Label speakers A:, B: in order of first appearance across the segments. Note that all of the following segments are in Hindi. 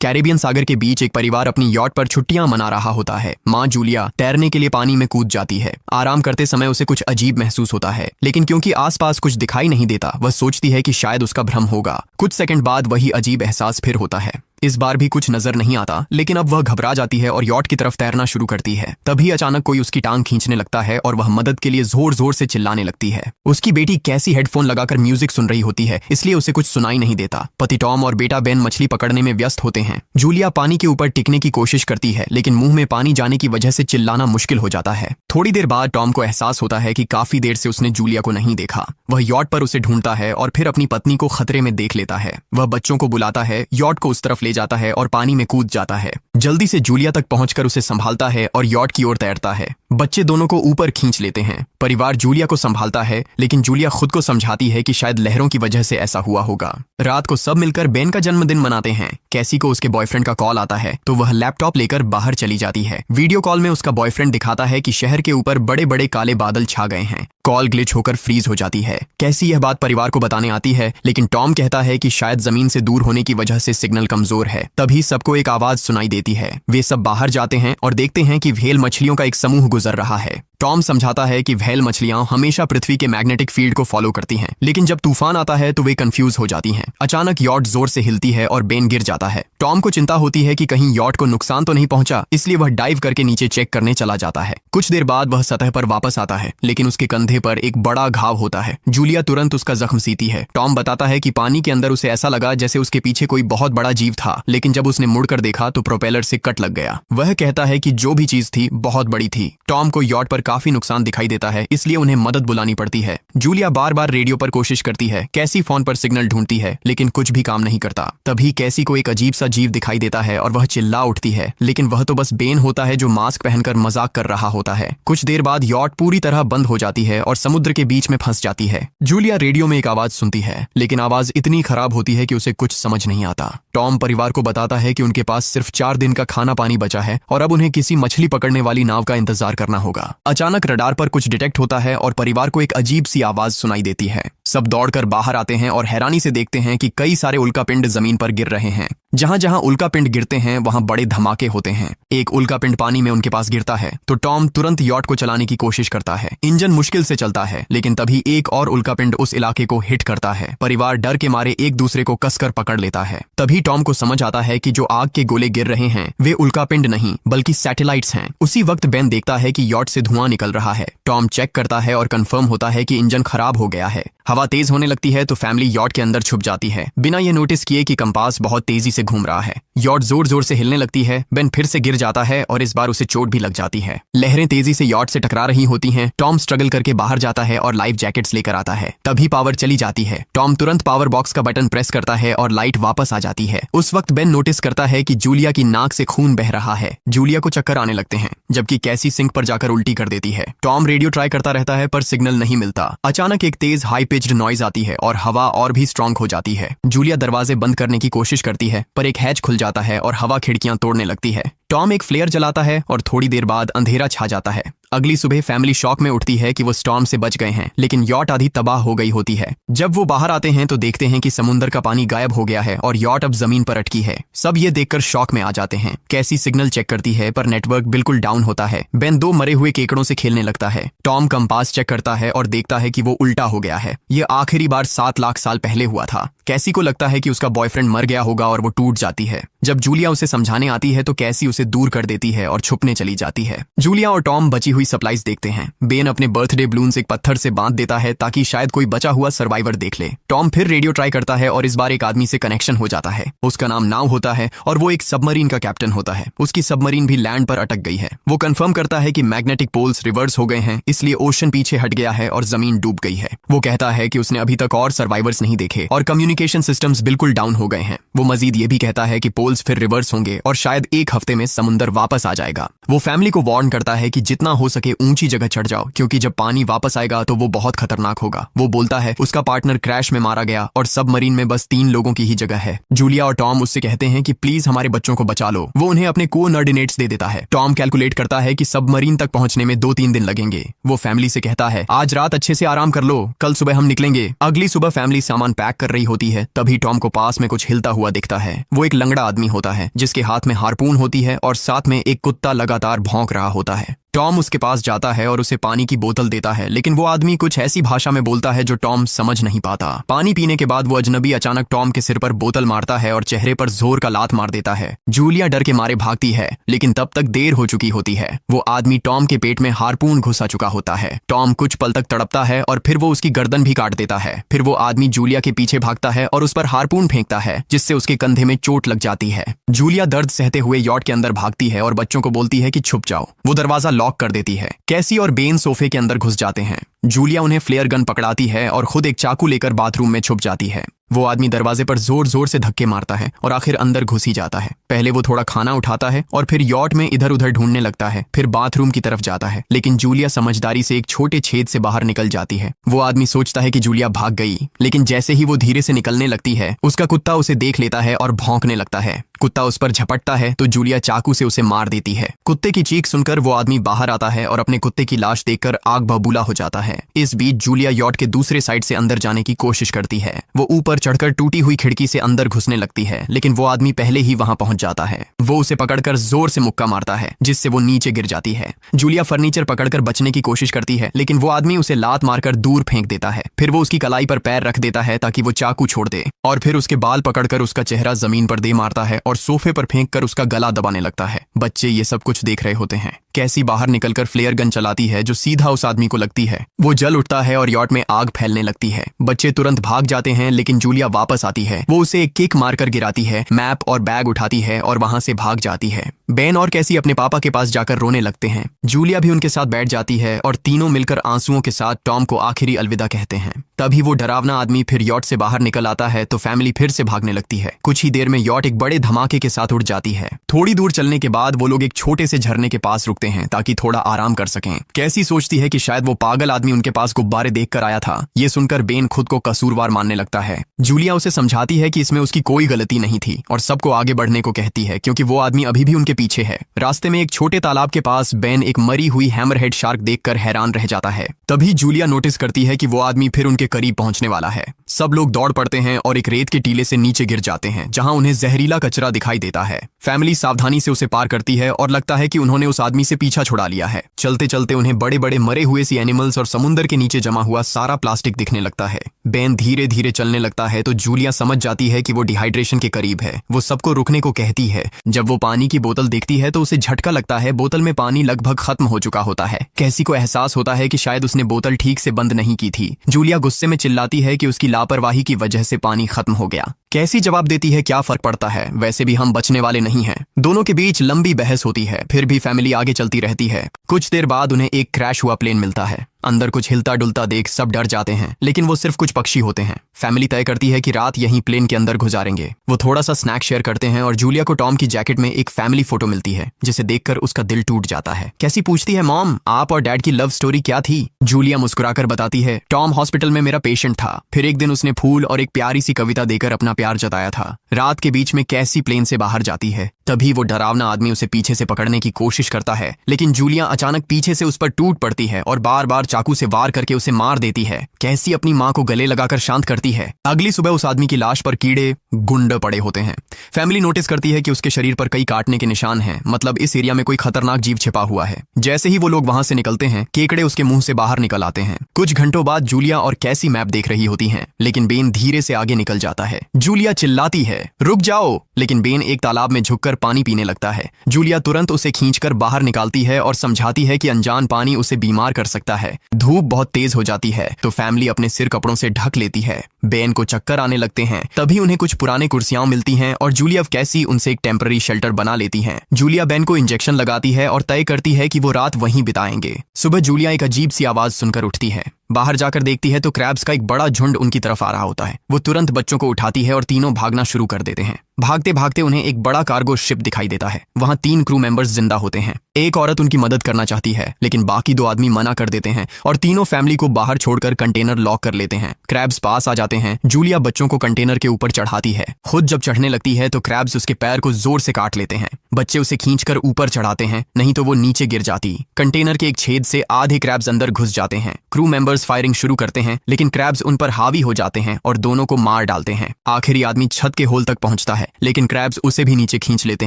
A: कैरेबियन सागर के बीच एक परिवार अपनी यॉट पर छुट्टियां मना रहा होता है। माँ जूलिया तैरने के लिए पानी में कूद जाती है। आराम करते समय उसे कुछ अजीब महसूस होता है, लेकिन क्योंकि आसपास कुछ दिखाई नहीं देता, वह सोचती है कि शायद उसका भ्रम होगा। कुछ सेकंड बाद वही अजीब एहसास फिर होता है। इस बार भी कुछ नजर नहीं आता, लेकिन अब वह घबरा जाती है और यॉट की तरफ तैरना शुरू करती है। तभी अचानक कोई उसकी टांग खींचने लगता है और वह मदद के लिए जोर जोर से चिल्लाने लगती है। उसकी बेटी कैसी हेडफोन लगाकर म्यूजिक सुन रही होती है, इसलिए उसे कुछ सुनाई नहीं देता। पति टॉम और बेटा बेन मछली पकड़ने में व्यस्त होते हैं। जूलिया पानी के ऊपर टिकने की कोशिश करती है, लेकिन मुंह में पानी जाने की वजह से चिल्लाना मुश्किल हो जाता है। थोड़ी देर बाद टॉम को एहसास होता है कि काफी देर से उसने जूलिया को नहीं देखा। वह यॉट पर उसे ढूंढता है और फिर अपनी पत्नी को खतरे में देख लेता है। वह बच्चों को बुलाता है, यॉट को उस तरफ ले जाता है और पानी में कूद जाता है। जल्दी से जूलिया तक पहुंचकर उसे संभालता है और यॉट की ओर तैरता है। बच्चे दोनों को ऊपर खींच लेते हैं। परिवार जूलिया को संभालता है, लेकिन जूलिया खुद को समझाती है कि शायद लहरों की वजह से ऐसा हुआ होगा। रात को सब मिलकर बेन का जन्मदिन मनाते हैं। कैसी को उसके बॉयफ्रेंड का कॉल आता है, तो वह लैपटॉप लेकर बाहर चली जाती है। वीडियो कॉल में उसका बॉयफ्रेंड दिखाता है कि शहर के ऊपर बड़े बड़े काले बादल छा गए हैं। कॉल ग्लिच होकर फ्रीज हो जाती है। कैसी यह बात परिवार को बताने आती है, लेकिन टॉम कहता है कि शायद जमीन से दूर होने की वजह से सिग्नल कमजोर है। तभी सबको एक आवाज सुनाई देती है। वे सब बाहर जाते हैं और देखते हैं कि व्हेल मछलियों का एक समूह गुजर रहा है। टॉम समझाता है कि व्हेल मछलियां हमेशा पृथ्वी के मैग्नेटिक फील्ड को फॉलो करती हैं, लेकिन जब तूफान आता है तो वे कंफ्यूज हो जाती हैं। अचानक यॉट जोर से हिलती है और बेन गिर जाता है। टॉम को चिंता होती है कि कहीं यॉट को नुकसान तो नहीं पहुंचा, इसलिए वह डाइव करके नीचे चेक करने चला जाता है। कुछ देर बाद वह सतह पर वापस आता है, लेकिन उसके कंधे पर एक बड़ा घाव होता है। जूलिया तुरंत उसका जख्म सीती है। टॉम बताता है कि पानी के अंदर उसे ऐसा लगा जैसे उसके पीछे कोई बहुत बड़ा जीव था, लेकिन जब उसने मुड़कर देखा तो प्रोपेलर से कट लग गया। वह कहता है कि जो भी चीज थी बहुत बड़ी थी। टॉम को यॉट पर काफी नुकसान दिखाई देता है, इसलिए उन्हें मदद बुलानी पड़ती है। जूलिया बार बार रेडियो पर कोशिश करती है। कैसी फोन पर सिग्नल ढूंढती है, लेकिन कुछ भी काम नहीं करता। तभी कैसी को एक अजीब सा जीव दिखाई देता है और वह चिल्ला उठती है, लेकिन वह तो बस बेन होता है जो मास्क पहनकर मजाक कर रहा होता है। कुछ देर बाद यॉट पूरी तरह बंद हो जाती है और समुद्र के बीच में फंस जाती है। जूलिया रेडियो में एक आवाज सुनती है, लेकिन आवाज इतनी खराब होती है कि उसे कुछ समझ नहीं आता। टॉम परिवार को बताता है कि उनके पास सिर्फ 4 दिन का खाना पानी बचा है और अब उन्हें किसी मछली पकड़ने वाली नाव का इंतजार करना होगा। अचानक रडार पर कुछ डिटेक्ट होता है और परिवार को एक अजीब सी आवाज सुनाई देती है। सब दौड़कर बाहर आते हैं और हैरानी से देखते हैं कि कई सारे उल्कापिंड जमीन पर गिर रहे हैं। जहां जहां उल्कापिंड गिरते हैं वहां बड़े धमाके होते हैं। एक उल्कापिंड पानी में उनके पास गिरता है तो टॉम तुरंत यॉट को चलाने की कोशिश करता है। इंजन मुश्किल से चलता है, लेकिन तभी एक और उल्कापिंड उस इलाके को हिट करता है। परिवार डर के मारे एक दूसरे को कसकर पकड़ लेता है। तभी टॉम को समझ आता है कि जो आग के गोले गिर रहे हैं वे उल्कापिंड नहीं बल्कि सैटेलाइट्स हैं। उसी वक्त बेन देखता है कि यॉट से धुआं निकल रहा है। टॉम चेक करता है और कंफर्म होता है कि इंजन खराब हो गया है। हवा तेज होने लगती है तो फैमिली यॉट के अंदर छुप जाती है, बिना ये नोटिस किए कि कंपास बहुत तेजी से घूम रहा है। यॉट जोर जोर से हिलने लगती है। बेन फिर से गिर जाता है और इस बार उसे चोट भी लग जाती है। लहरें तेजी से यॉट से टकरा रही होती हैं। टॉम स्ट्रगल करके बाहर जाता है और लाइफ जैकेट्स लेकर आता है। तभी पावर चली जाती है। टॉम तुरंत पावर बॉक्स का बटन प्रेस करता है और लाइट वापस आ जाती है। उस वक्त बेन नोटिस करता है कि जूलिया की नाक से खून बह रहा है। जूलिया को चक्कर आने लगते हैं, जबकि कैसी सिंक पर जाकर उल्टी कर देती है। टॉम रेडियो ट्राई करता रहता है पर सिग्नल नहीं मिलता। अचानक एक तेज हाई पिच्ड नॉइज आती है और हवा और भी स्ट्रांग हो जाती है। जूलिया दरवाजे बंद करने की कोशिश करती है, पर एक हैच खुल जाता है और हवा खिड़कियां तोड़ने लगती है। टॉम एक फ्लेयर जलाता है और थोड़ी देर बाद अंधेरा छा जाता है। अगली सुबह फैमिली शॉक में उठती है कि वो स्टॉर्म से बच गए हैं, लेकिन यॉट आधी तबाह हो गई होती है। जब वो बाहर आते हैं तो देखते हैं कि समुद्र का पानी गायब हो गया है और यॉट अब जमीन पर अटकी है। सब ये देखकर शॉक में आ जाते हैं। कैसी सिग्नल चेक करती है पर नेटवर्क बिल्कुल डाउन होता है। बेन 2 मरे हुए केकड़ों से खेलने लगता है। टॉम कंपास चेक करता है और देखता है कि वो उल्टा हो गया है। ये आखिरी बार 7 लाख साल पहले हुआ था। कैसी को लगता है कि उसका बॉयफ्रेंड मर गया होगा और वो टूट जाती है। जब जूलिया उसे समझाने आती है तो कैसी उसे दूर कर देती है और छुपने चली जाती है। जूलिया और टॉम बची हुई सप्लाईज देखते हैं। बेन अपने बर्थडे बलून्स एक पत्थर से बांध देता है ताकि शायद कोई बचा हुआ सर्वाइवर देख ले। टॉम फिर रेडियो ट्राई करता है और इस बार एक आदमी से कनेक्शन हो जाता है। उसका नाम नाव होता है और वो एक सबमरीन का कैप्टन होता है। उसकी सबमरीन भी लैंड पर अटक गई है। वो कंफर्म करता है कि मैग्नेटिक पोल्स रिवर्स हो गए हैं, इसलिए ओशन पीछे हट गया है और जमीन डूब गई है। वो कहता है कि उसने अभी तक और सर्वाइवर्स नहीं देखे और कम्युनिकेशन सिस्टम्स बिल्कुल डाउन हो गए हैं। वो मजीद ये भी कहता है कि पोल्स फिर रिवर्स होंगे और शायद एक हफ्ते में समुद्र वापस आ जाएगा। वो फैमिली को वार्न करता है कि जितना हो सके ऊंची जगह चढ़ जाओ, क्योंकि जब पानी वापस आएगा तो वो बहुत खतरनाक होगा। वो बोलता है उसका पार्टनर क्रैश में मारा गया और सबमरीन में बस 3 लोगों की ही जगह है। जूलिया और टॉम उससे कहते हैं कि प्लीज हमारे बच्चों को बचा लो। वो उन्हें अपने कोऑर्डिनेट्स दे देता है। टॉम कैलकुलेट करता है कि सबमरीन तक पहुंचने में 2-3 दिन लगेंगे। वो फैमिली से कहता है आज रात अच्छे से आराम कर लो, कल सुबह हम निकलेंगे। अगली सुबह फैमिली सामान पैक कर रही होती होती है तभी टॉम को पास में कुछ हिलता हुआ दिखता है। वो एक लंगड़ा आदमी होता है जिसके हाथ में हार्पून होती है और साथ में एक कुत्ता लगातार भौंक रहा होता है। टॉम उसके पास जाता है और उसे पानी की बोतल देता है, लेकिन वो आदमी कुछ ऐसी भाषा में बोलता है जो टॉम समझ नहीं पाता। पानी पीने के बाद वो अजनबी अचानक टॉम के सिर पर बोतल मारता है और चेहरे पर जोर का लात मार देता है। जूलिया डर के मारे भागती है, लेकिन तब तक देर हो चुकी होती है। वो आदमी टॉम के पेट में हार्पून घुसा चुका होता है। टॉम कुछ पल तक तड़पता है और फिर वो उसकी गर्दन भी काट देता है। फिर वो आदमी जूलिया के पीछे भागता है और उस पर हार्पून फेंकता है, जिससे उसके कंधे में चोट लग जाती है। जूलिया दर्द सहते हुए यॉट के अंदर भागती है और बच्चों को बोलती है कि छुप जाओ। वो दरवाजा लॉक कर देती है। कैसी और बेन सोफे के अंदर घुस जाते हैं। जूलिया उन्हें फ्लेयर गन पकड़ाती है और खुद एक चाकू लेकर बाथरूम में छुप जाती है। वो आदमी दरवाजे पर जोर जोर से धक्के मारता है और आखिर अंदर घुस ही जाता है। पहले वो थोड़ा खाना उठाता है और फिर यॉट में इधर उधर ढूंढने लगता है, फिर बाथरूम की तरफ जाता है, लेकिन जूलिया समझदारी से एक छोटे छेद से बाहर निकल जाती है। वो आदमी सोचता है कि जूलिया भाग गई, लेकिन जैसे ही वो धीरे से निकलने लगती है उसका कुत्ता उसे देख लेता है और भौंकने लगता है। कुत्ता उस पर झपटता है तो जूलिया चाकू से उसे मार देती है। कुत्ते की चीख सुनकर वो आदमी बाहर आता है और अपने कुत्ते की लाश देखकर आग बबूला हो जाता है। इस बीच जूलिया यॉट के दूसरे साइड से अंदर जाने की कोशिश करती है। वो ऊपर चढ़कर टूटी हुई खिड़की से अंदर घुसने लगती है, लेकिन वो आदमी पहले ही वहां पहुंच जाता है। वो उसे पकड़कर जोर से मुक्का मारता है, जिससे वो नीचे गिर जाती है। जूलिया फर्नीचर पकड़कर बचने की कोशिश करती है, लेकिन वो आदमी उसे लात मारकर दूर फेंक देता है। फिर वो उसकी कलाई पर पैर रख देता है ताकि वो चाकू छोड़ दे, और फिर उसके बाल पकड़कर उसका चेहरा जमीन पर दे मारता है और सोफे पर फेंक कर उसका गला दबाने लगता है। बच्चे ये सब कुछ देख रहे होते हैं। कैसी बाहर निकलकर फ्लेयर गन चलाती है जो सीधा उस आदमी को लगती है। वो जल उठता है और यॉट में आग फैलने लगती है। बच्चे तुरंत भाग जाते हैं, लेकिन जूलिया वापस आती है। वो उसे एक किक मारकर गिराती है, मैप और बैग उठाती है और वहां से भाग जाती है। बेन और कैसी अपने पापा के पास जाकर रोने लगते हैं। जूलिया भी उनके साथ बैठ जाती है और तीनों मिलकर आंसुओं के साथ टॉम को आखिरी अलविदा कहते हैं। तभी वो डरावना आदमी फिर यॉट से बाहर निकल आता है तो फैमिली फिर से भागने लगती है। कुछ ही देर में यॉट एक बड़े धमाके के साथ उड़ जाती है। थोड़ी दूर चलने के बाद वो लोग एक छोटे से झरने के पास रुकते हैं ताकि थोड़ा आराम कर सकें। कैसी सोचती है कि शायद वो पागल आदमी उनके पास गुब्बारे देखकर आया था। ये सुनकर बेन खुद को कसूरवार मानने लगता है। जूलिया उसे समझाती है कि इसमें उसकी कोई गलती नहीं थी और सबको आगे बढ़ने को कहती है, क्योंकि वो आदमी अभी भी उनके पीछे है। रास्ते में एक छोटे तालाब के पास बेन एक मरी हुई हैमरहेड शार्क देखकर हैरान रह जाता है। तभी जूलिया नोटिस करती है कि वो आदमी फिर उनके करीब पहुंचने वाला है। सब लोग दौड़ पड़ते हैं और एक रेत के टीले से नीचे गिर जाते हैं, जहां उन्हें जहरीला कचरा दिखाई देता है। फैमिली सावधानी से उसे पार करती है और लगता है कि उन्होंने उस आदमी से पीछा छुड़ा लिया है। चलते चलते उन्हें बड़े बड़े मरे हुए सी एनिमल्स और समुद्र के नीचे जमा हुआ सारा प्लास्टिक दिखने लगता है। बेन धीरे धीरे चलने लगता है तो जूलिया समझ जाती है कि वो डिहाइड्रेशन के करीब है। वो सबको रुकने को कहती है। जब वो पानी की बोतल देखती है तो उसे झटका लगता है। बोतल में पानी लगभग खत्म हो चुका होता है। कैसी को एहसास होता है कि शायद उसने बोतल ठीक से बंद नहीं की थी। जूलिया गुस्से में चिल्लाती है कि उसकी लापरवाही की वजह से पानी खत्म हो गया। कैसी जवाब देती है, क्या फर्क पड़ता है, वैसे भी हम बचने वाले नहीं हैं। दोनों के बीच लंबी बहस होती है, फिर भी फैमिली आगे चलती रहती है। कुछ देर बाद उन्हें एक क्रैश हुआ प्लेन मिलता है। अंदर कुछ हिलता डुलता देख सब डर जाते हैं, लेकिन वो सिर्फ कुछ पक्षी होते हैं। फैमिली तय करती है कि रात यहीं प्लेन के अंदर गुजारेंगे। वो थोड़ा सा स्नैक शेयर करते हैं और जूलिया को टॉम की जैकेट में एक फैमिली फोटो मिलती है, जिसे देखकर उसका दिल टूट जाता है। कैसी पूछती है, मॉम आप और डैड की लव स्टोरी क्या थी? जूलिया मुस्कुराकर बताती है, टॉम हॉस्पिटल में मेरा पेशेंट था। फिर एक दिन उसने फूल और एक प्यारी सी कविता देकर अपना प्यार जताया था। रात के बीच में कैसी प्लेन से बाहर जाती है। तभी वो डरावना आदमी उसे पीछे से पकड़ने की कोशिश करता है, लेकिन जूलिया अचानक पीछे से उस पर टूट पड़ती है और बार बार चाकू से वार करके उसे मार देती है। कैसी अपनी माँ को गले लगाकर शांत करती है। अगली सुबह उस आदमी की लाश पर कीड़े गुंड पड़े होते हैं। फैमिली नोटिस करती है कि उसके शरीर पर कई काटने के निशान हैं, मतलब इस एरिया में कोई खतरनाक जीव छिपा हुआ है। जैसे ही वो लोग वहां से निकलते हैं, केकड़े उसके मुंह से बाहर निकल आते हैं। कुछ घंटों बाद जूलिया और कैसी मैप देख रही होती हैं, लेकिन बेन धीरे से आगे निकल जाता है। जूलिया चिल्लाती है, रुक जाओ, लेकिन बेन एक तालाब में झुककर पानी पीने लगता है। जूलिया तुरंत उसे खींचकर बाहर निकालती है और समझाती है कि अनजान पानी उसे बीमार कर सकता है। धूप बहुत तेज हो जाती है तो फैमिली अपने सिर कपड़ों से ढक लेती है। बेन को चक्कर आने लगते हैं। तभी उन्हें कुछ पुराने कुर्सियां मिलती हैं और जूलिया कैसी उनसे एक टेम्पररी शेल्टर बना लेती हैं। जूलिया बेन को इंजेक्शन लगाती है और तय करती है कि वो रात वहीं बिताएंगे। सुबह जूलिया एक अजीब सी आवाज सुनकर उठती है। बाहर जाकर देखती है तो क्रैब्स का एक बड़ा झुंड उनकी तरफ आ रहा होता है। वो तुरंत बच्चों को उठाती है और तीनों भागना शुरू कर देते हैं। भागते भागते उन्हें एक बड़ा कार्गो शिप दिखाई देता है। वहां 3 क्रू मेंबर्स जिंदा होते हैं। एक औरत उनकी मदद करना चाहती है, लेकिन बाकी 2 आदमी मना कर देते हैं और तीनों फैमिली को बाहर छोड़कर कंटेनर लॉक कर लेते हैं। क्रैब्स पास आ जाते हैं। जूलिया बच्चों को कंटेनर के ऊपर चढ़ाती है। खुद जब चढ़ने लगती है तो क्रैब्स उसके पैर को जोर से काट लेते हैं। बच्चे उसे खींचकर ऊपर चढ़ाते हैं, नहीं तो वो नीचे गिर जाती। कंटेनर के एक छेद से आधे क्रैब्स अंदर घुस जाते हैं। क्रू मेंबर्स फायरिंग शुरू करते हैं, लेकिन क्रैब्स उन पर हावी हो जाते हैं और दोनों को मार डालते हैं। आखिरी आदमी छत के होल तक पहुंचता है, लेकिन क्रैब्स उसे भी नीचे खींच लेते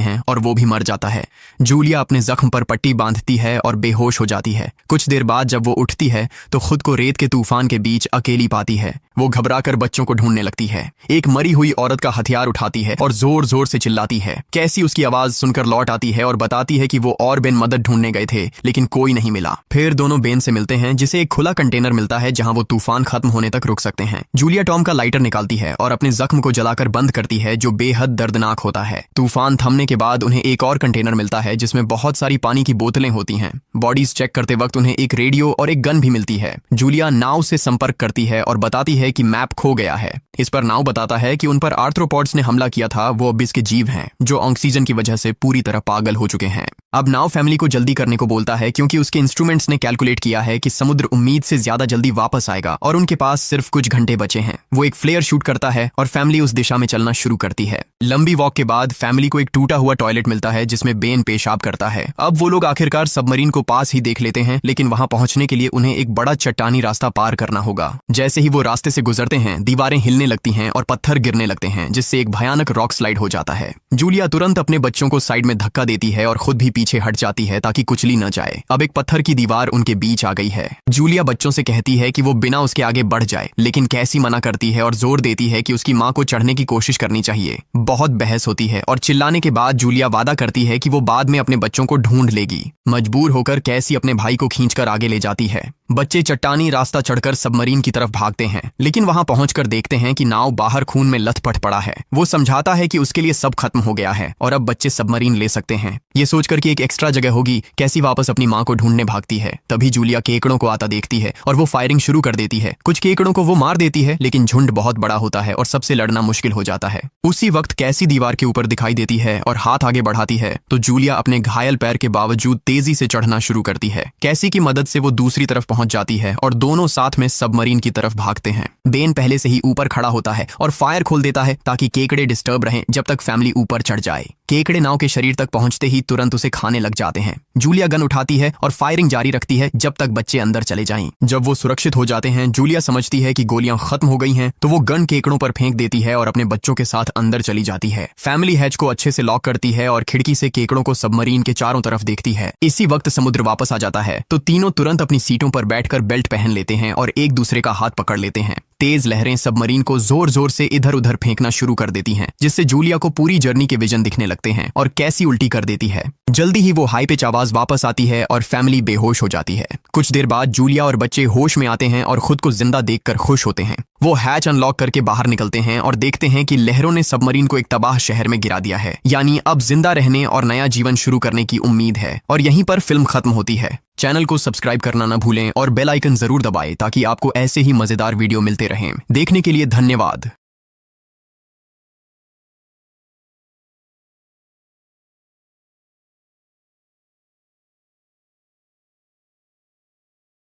A: हैं और वो भी मर जाता है। जूलिया अपने जख्म पर पट्टी बांधती है और बेहोश हो जाती है। कुछ देर बाद जब वो उठती है तो खुद को रेत के तूफान के बीच अकेली पाती है। वो घबराकर बच्चों को ढूंढने लगती है। एक मरी हुई औरत का हथियार उठाती है और जोर जोर से चिल्लाती है। कैसी उसकी आवाज सुनकर लौट आती है और बताती है कि वो और बेन मदद ढूंढने गए थे, लेकिन कोई नहीं मिला। फिर दोनों बेन से मिलते हैं, जिसे एक खुला कंटेनर मिलता है जहां वो तूफान खत्म होने तक रुक सकते हैं। जूलिया टॉम का लाइटर निकालती है और अपने जख्म को जलाकर बंद करती है, जो बेहद दर्दनाक होता है। तूफान थमने के बाद उन्हें एक और कंटेनर मिलता है जिसमें बहुत सारी पानी की बोतलें होती हैं। बॉडीज चेक करते वक्त उन्हें एक रेडियो और एक गन भी मिलती है। जूलिया नाव से संपर्क करती है और बताती है कि मैप खो गया है। इस पर नाव बताता है कि उन पर आर्थ्रोपॉड्स ने हमला किया था, वो अबिस के जीव हैं जो ऑक्सीजन की वजह से पूरी तरह पागल हो चुके हैं। अब नाव फैमिली को जल्दी करने को बोलता है, क्योंकि उसके इंस्ट्रूमेंट्स ने कैलकुलेट किया है कि समुद्र उम्मीद से ज्यादा जल्दी वापस आएगा और उनके पास सिर्फ कुछ घंटे बचे हैं। वो एक फ्लेयर शूट करता है और फैमिली उस दिशा में चलना शुरू करती है। लंबी वॉक के बाद फैमिली को एक टूटा हुआ टॉयलेट मिलता है जिसमें बेन पेशाब करता है। अब वो लोग आखिरकार सबमरीन को पास ही देख लेते हैं, लेकिन वहां पहुंचने के लिए उन्हें एक बड़ा चट्टानी रास्ता पार करना होगा। जैसे ही वो रास्ते से गुजरते हैं, दीवारें हिलने लगती हैं और पत्थर गिरने लगते हैं, जिससे एक भयानक रॉक स्लाइड हो जाता है। जूलिया तुरंत अपने बच्चों को साइड में धक्का देती है और खुद भी पीछे हट जाती है ताकि कुचली न जाए। अब एक पत्थर की दीवार उनके बीच आ गई है। जूलिया बच्चों से कहती है कि वो बिना उसके आगे बढ़ जाए, लेकिन कैसी मना करती है और जोर देती है कि उसकी माँ को चढ़ने की कोशिश करनी चाहिए। बहुत बहस होती है और चिल्लाने के बाद जूलिया वादा करती है कि वो बाद में अपने बच्चों को ढूंढ लेगी। मजबूर होकर कैसी अपने भाई को खींचकर आगे ले जाती है। बच्चे चट्टानी रास्ता चढ़कर सबमरीन की तरफ भागते हैं, लेकिन वहां पहुंचकर देखते हैं कि नाव बाहर खून में लथपथ पड़ा है। वो समझाता है कि उसके लिए सब खत्म हो गया है और अब बच्चे सबमरीन ले सकते हैं। ये सोचकर कि एक एक्स्ट्रा जगह होगी, कैसी वापस अपनी माँ को ढूंढने भागती है। तभी जूलिया केकड़ों को आता देखती है और वो फायरिंग शुरू कर देती है। कुछ केकड़ों को वो मार देती है, लेकिन झुंड बहुत बड़ा होता है और सबसे लड़ना मुश्किल हो जाता है। उसी वक्त कैसी दीवार के ऊपर दिखाई देती है और हाथ आगे बढ़ाती है तो जूलिया अपने घायल पैर के बावजूद तेजी से चढ़ना शुरू करती है। कैसी की मदद से वो दूसरी तरफ पहुंच जाती है और दोनों साथ में सबमरीन की तरफ भागते हैं। बेन पहले से ही ऊपर खड़ा होता है और फायर खोल देता है ताकि केकड़े डिस्टर्ब रहें जब तक फैमिली ऊपर चढ़ जाए। केकड़े नाव के शरीर तक पहुंचते ही तुरंत उसे खाने लग जाते हैं। जूलिया गन उठाती है और फायरिंग जारी रखती है जब तक बच्चे अंदर चले जाएं। जब वो सुरक्षित हो जाते हैं, जूलिया समझती है कि गोलियां खत्म हो गई हैं, तो वो गन केकड़ों पर फेंक देती है और अपने बच्चों के साथ अंदर चली जाती है। फैमिली हैच को अच्छे से लॉक करती है और खिड़की से केकड़ों को सबमरीन के चारों तरफ देखती है। इसी वक्त समुद्र वापस आ जाता है तो तीनों तुरंत अपनी सीटों पर बैठकर बेल्ट पहन लेते हैं और एक दूसरे का हाथ पकड़ लेते हैं। तेज लहरें सबमरीन को जोर जोर से इधर उधर फेंकना शुरू कर देती हैं, जिससे जूलिया को पूरी जर्नी के विजन दिखने लगते हैं और कैसी उल्टी कर देती है। जल्दी ही वो हाई पिच आवाज वापस आती है और फैमिली बेहोश हो जाती है। कुछ देर बाद जूलिया और बच्चे होश में आते हैं और खुद को जिंदा देखकर खुश होते हैं। वो हैच अनलॉक करके बाहर निकलते हैं और देखते हैं कि लहरों ने सबमरीन को एक तबाह शहर में गिरा दिया है। यानी अब जिंदा रहने और नया जीवन शुरू करने की उम्मीद है। और यहीं पर फिल्म खत्म होती है। चैनल को सब्सक्राइब करना न भूलें और बेल आइकन जरूर दबाएं ताकि आपको ऐसे ही मजेदार वीडियो मिलते रहें। देखने के लिए धन्यवाद।